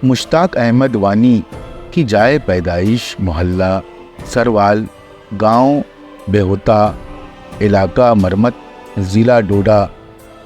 مشتاق احمد وانی کی جائے پیدائش محلہ سروال، گاؤں بےہوتا، علاقہ مرمت، ضلع ڈوڈا،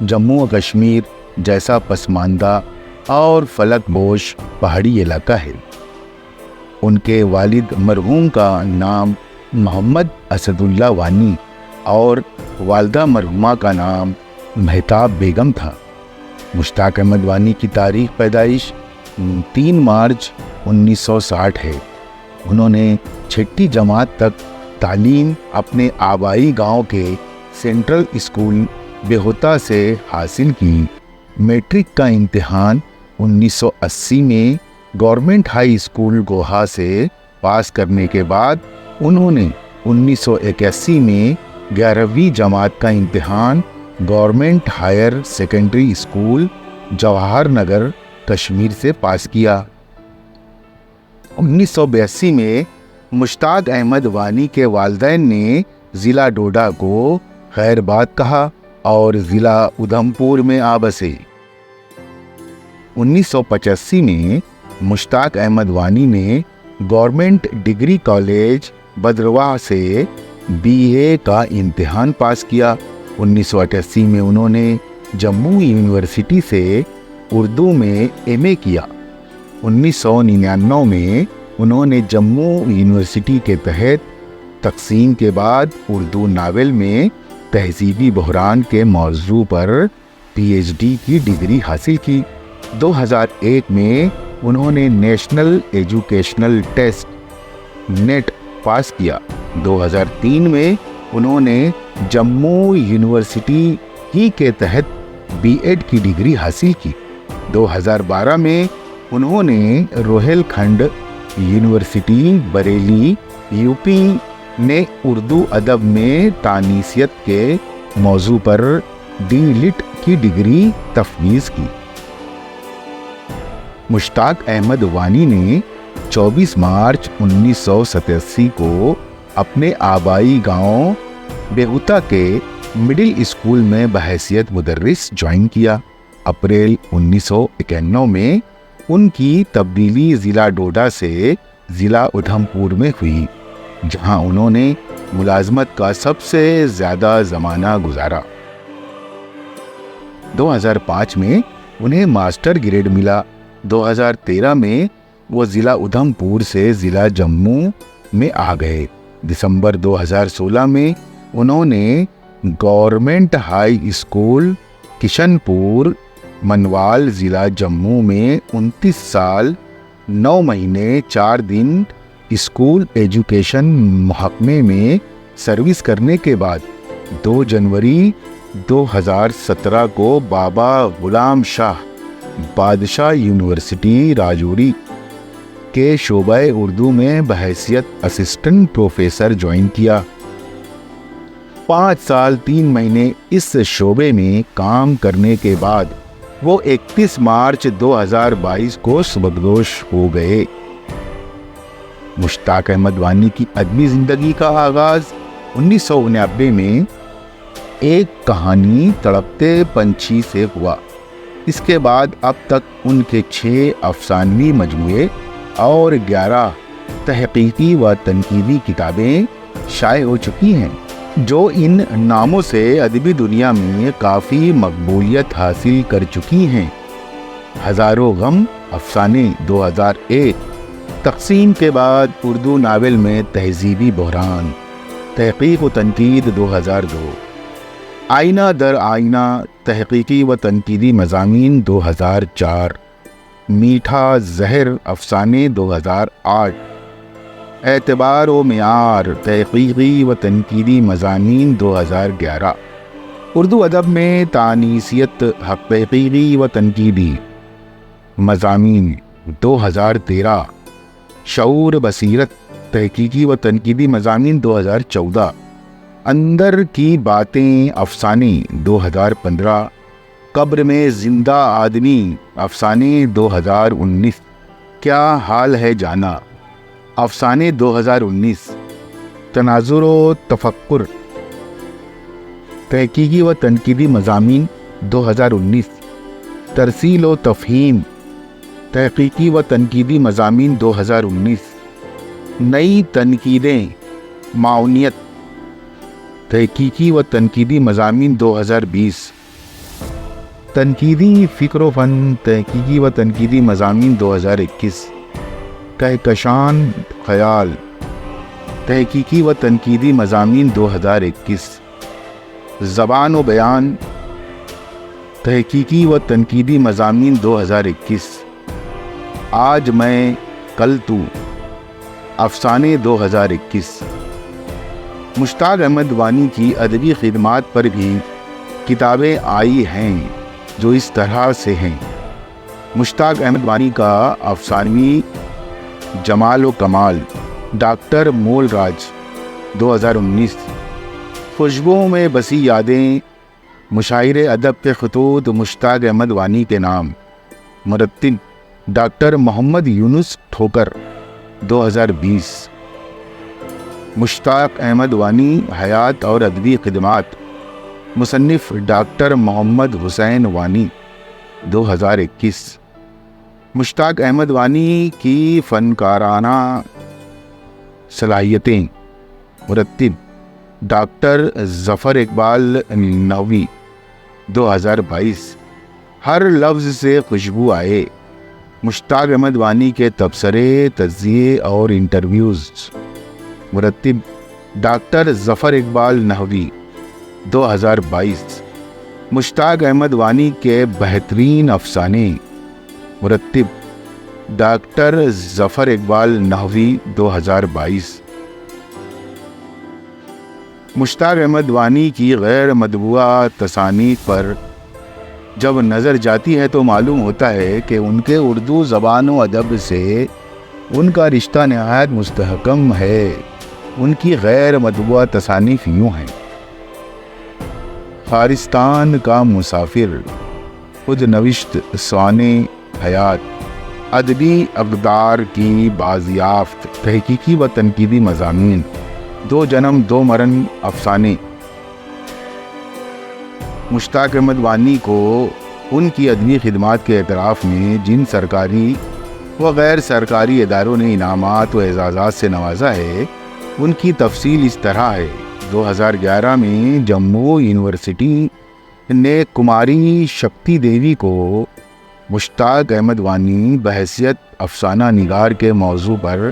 جموں و کشمیر جیسا پسماندہ اور فلک بوش پہاڑی علاقہ ہے۔ ان کے والد مرحوم کا نام محمد اسد اللہ وانی اور والدہ مرحومہ کا نام مہتاب بیگم تھا۔ مشتاق احمد وانی کی تاریخ پیدائش 3 مارچ 1960 ہے۔ انہوں نے 6ٹھی جماعت تک تعلیم اپنے آبائی گاؤں کے سینٹرل اسکول بےہوتا سے حاصل کی۔ میٹرک کا امتحان 1980 میں گورنمنٹ ہائی اسکول گوہا سے پاس کرنے کے بعد انہوں نے 1981 میں 11ویں جماعت کا امتحان government higher secondary school Jawahar Nagar Kashmir سے پاس کیا۔ 1982 میں مشتاق احمد وانی کے والدین نے ضلع ڈوڈا کو خیر باد کہا اور ضلع ادھم پور میں آ بسے۔ 1985 میں مشتاق احمد وانی نے گورنمنٹ ڈگری کالج بدرواہ سے BA کا امتحان پاس کیا۔ 1988 میں انہوں نے جموں یونیورسٹی سے اردو میں MA کیا۔ 1999 میں انہوں نے جموں یونیورسٹی کے تحت تقسیم کے بعد اردو ناول میں تہذیبی بحران کے موضوع پر PhD کی ڈگری حاصل کی۔ 2001 میں انہوں نے نیشنل ایجوکیشنل ٹیسٹ نیٹ پاس کیا۔ 2003 میں انہوں نے جموں یونیورسٹی ہی کے تحت B.Ed کی ڈگری حاصل کی۔ 2012 میں انہوں نے روہیل کھنڈ یونیورسٹی بریلی UP نے اردو ادب میں تانیثیت کے موضوع پر D.Litt کی ڈگری تفویض کی۔ مشتاق احمد وانی نے 24 مارچ 1987 کو اپنے آبائی گاؤں بےہوتا کے مڈل اسکول میں بحیثیت مدرس جوائن کیا۔ اپریل 1991 میں ان کی تبدیلی ضلع ڈوڈا سے ضلع ادھم پور میں ہوئی، جہاں انہوں نے ملازمت کا سب سے زیادہ زمانہ گزارا۔ 2005 میں انہیں ماسٹر گریڈ ملا۔ 2013 میں وہ ضلع ادھم پور سے ضلع جموں میں آ گئے۔ دسمبر 2016 میں انہوں نے گورنمنٹ ہائی اسکول کشن پور منوال ضلع جموں میں 29 سال 9 مہینے 4 دن اسکول ایجوکیشن محکمے میں سروس کرنے کے بعد 2 جنوری 2017 کو بابا غلام شاہ بادشاہ یونیورسٹی راجوری کے شعبہ اردو میں بحیثیت اسسٹنٹ پروفیسر جوائن کیا۔ 5 سال 3 مہینے اس شعبے میں کام کرنے کے بعد وہ 31 مارچ 2022 کو سبکدوش ہو گئے۔ مشتاق احمد وانی کی ادبی زندگی کا آغاز 1989 میں ایک کہانی تڑپتے پنچھی سے ہوا۔ اس کے بعد اب تک ان کے 6 افسانوی مجموعے اور 11 تحقیقی و تنقیدی کتابیں شائع ہو چکی ہیں، جو ان ناموں سے ادبی دنیا میں کافی مقبولیت حاصل کر چکی ہیں۔ ہزاروں غم افسانے 2001، تقسیم کے بعد اردو ناول میں تہذیبی بحران، تحقیق و تنقید 2002، آئینہ در آئینہ تحقیقی و تنقیدی مضامین 2004، میٹھا زہر افسانے 2008، اعتبار و معیار تحقیقی و تنقیدی مضامین 2011، اردو ادب میں تانیثیت تحقیقی و تنقیدی مضامین 2013، شعور بصیرت تحقیقی و تنقیدی مضامین 2014، اندر کی باتیں افسانے 2015، قبر میں زندہ آدمی افسانے 2019، کیا حال ہے جانا افسانے 2019، تناظر و تفکر تحقیقی و تنقیدی مضامین 2019، ترسیل و تفہیم تحقیقی و تنقیدی مضامین 2019، نئی تنقیدیں معاونیت تحقیقی و تنقیدی مضامین 2020، تنقیدی فکر و فن تحقیقی و تنقیدی مضامین 2021، کہکشان خیال تحقیقی و تنقیدی مضامین 2021، زبان و بیان تحقیقی و تنقیدی مضامین 2021، آج میں کل تو افسانے 2021۔ مشتاق احمد وانی کی ادبی خدمات پر بھی کتابیں آئی ہیں جو اس طرح سے ہیں: مشتاق احمد وانی کا افسانوی جمال و کمال، ڈاکٹر مول راج 2019، خوشبوؤں میں بسی یادیں، مشاعر ادب کے خطوط مشتاق احمد وانی کے نام، مرتب ڈاکٹر محمد یونس ٹھوکر 2020۔ مشتاق احمد وانی حیات اور ادبی خدمات، مصنف ڈاکٹر محمد حسین وانی 2021۔ مشتاق احمد وانی کی فنکارانہ صلاحیتیں، مرتب ڈاکٹر ظفر اقبال نحوی 2022۔ ہر لفظ سے خوشبو آئے، مشتاق احمد وانی کے تبصرے، تجزیے اور انٹرویوز، مرتب ڈاکٹر ظفر اقبال نحوی 2022۔ مشتاق احمد وانی کے بہترین افسانے، مرتب ڈاکٹر ظفر اقبال نحوی 2022۔ مشتاق احمد وانی کی غیر مطبوعہ تصانیف پر جب نظر جاتی ہے تو معلوم ہوتا ہے کہ ان کے اردو زبان و ادب سے ان کا رشتہ نہایت مستحکم ہے۔ ان کی غیر مطبوعہ تصانیف یوں ہیں: خارستان کا مسافر، خود نوشت سوانح حیات، ادبی اقدار کی بازیافت تحقیقی و تنقیدی مضامین، دو جنم دو مرن افسانے۔ مشتاق احمد وانی کو ان کی ادبی خدمات کے اعتراف میں جن سرکاری و غیر سرکاری اداروں نے انعامات و اعزازات سے نوازا ہے، ان کی تفصیل اس طرح ہے: 2011 میں جموں یونیورسٹی نے کماری شکتی دیوی کو مشتاق احمد وانی بحیثیت افسانہ نگار کے موضوع پر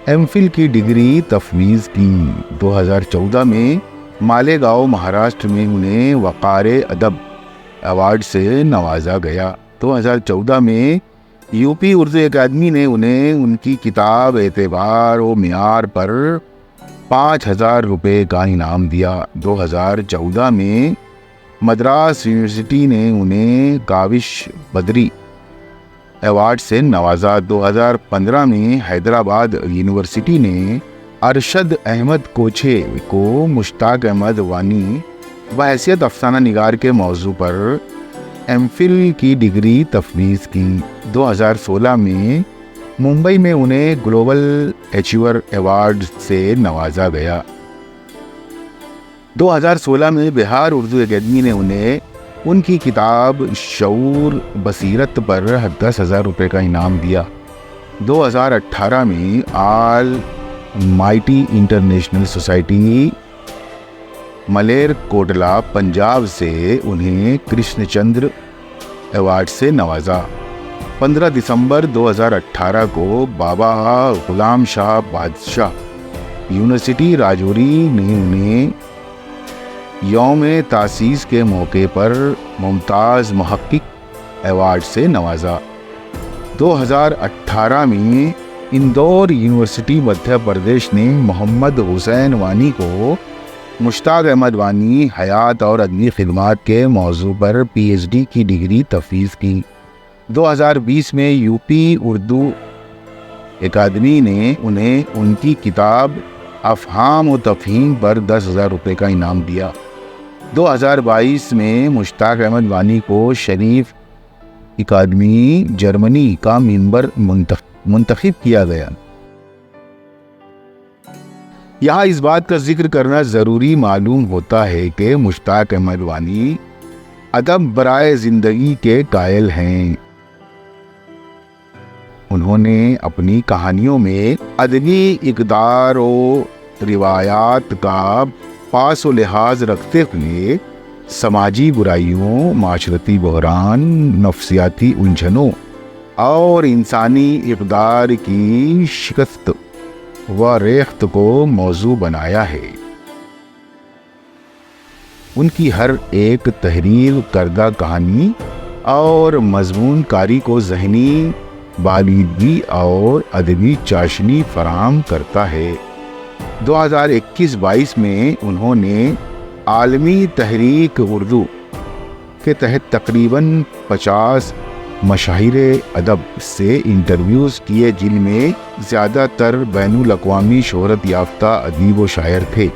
ایم فل کی ڈگری تفویض کی۔ 2014 میں مالیگاؤں مہاراشٹر میں انہیں وقار ادب ایوارڈ سے نوازا گیا۔ 2014 میں یو پی اردو اکیڈمی نے انہیں ان کی کتاب اعتبار و معیار پر 5,000 روپے کا انعام دیا۔ 2014 میں مدراس یونیورسٹی نے انہیں کاوش بدری ایوارڈ سے نوازا۔ 2015 میں حیدرآباد یونیورسٹی نے ارشد احمد کوچھے کو مشتاق احمد وانی بحیثیت افسانہ نگار کے موضوع پر ایم فل کی ڈگری تفویض کی۔ 2016 میں ممبئی میں انہیں گلوبل اچیور ایوارڈ سے نوازا گیا۔ 2016 میں بہار اردو اکیڈمی نے انہیں ان کی کتاب شعور بصیرت پر 10,000 روپے کا انعام دیا۔ 2018 میں all mighty international society Maler Kotla Punjab سے انہیں کرشن چندر ایوارڈ سے نوازا۔ 15 دسمبر 2018 کو بابا غلام شاہ بادشاہ یونیورسٹی راجوری نے انہیں یوم تاسیس کے موقع پر ممتاز محقق ایوارڈ سے نوازا۔ 2018 میں اندور یونیورسٹی مدھیہ پردیش نے محمد حسین وانی کو مشتاق احمد وانی حیات اور ادبی خدمات کے موضوع پر پی ایچ ڈی کی ڈگری تفویض کی۔ 2020 میں یو پی اردو اکیڈمی نے انہیں ان کی کتاب افہام و تفہیم پر 10,000 روپے کا انعام دیا۔ 2022 میں مشتاق احمد وانی کو شریف اکیڈمی جرمنی کا ممبر منتخب کیا گیا۔ یہاں اس بات کا ذکر کرنا ضروری معلوم ہوتا ہے کہ مشتاق احمد وانی ادب برائے زندگی کے قائل ہیں۔ انہوں نے اپنی کہانیوں میں ادبی اقدار و روایات کا پاس و لحاظ رکھتے ہوئے سماجی برائیوں، معاشرتی بحران، نفسیاتی الجھنوں اور انسانی اقدار کی شکست و ریخت کو موضوع بنایا ہے۔ ان کی ہر ایک تحریر کردہ کہانی اور مضمون کاری کو ذہنی بالیدگی اور ادبی چاشنی فراہم کرتا ہے۔ 2021-22 میں انہوں نے عالمی تحریک اردو کے تحت تقریباً 50 مشاہیر ادب سے انٹرویوز کیے، جن میں زیادہ تر بین الاقوامی شہرت یافتہ ادیب و شاعر تھے۔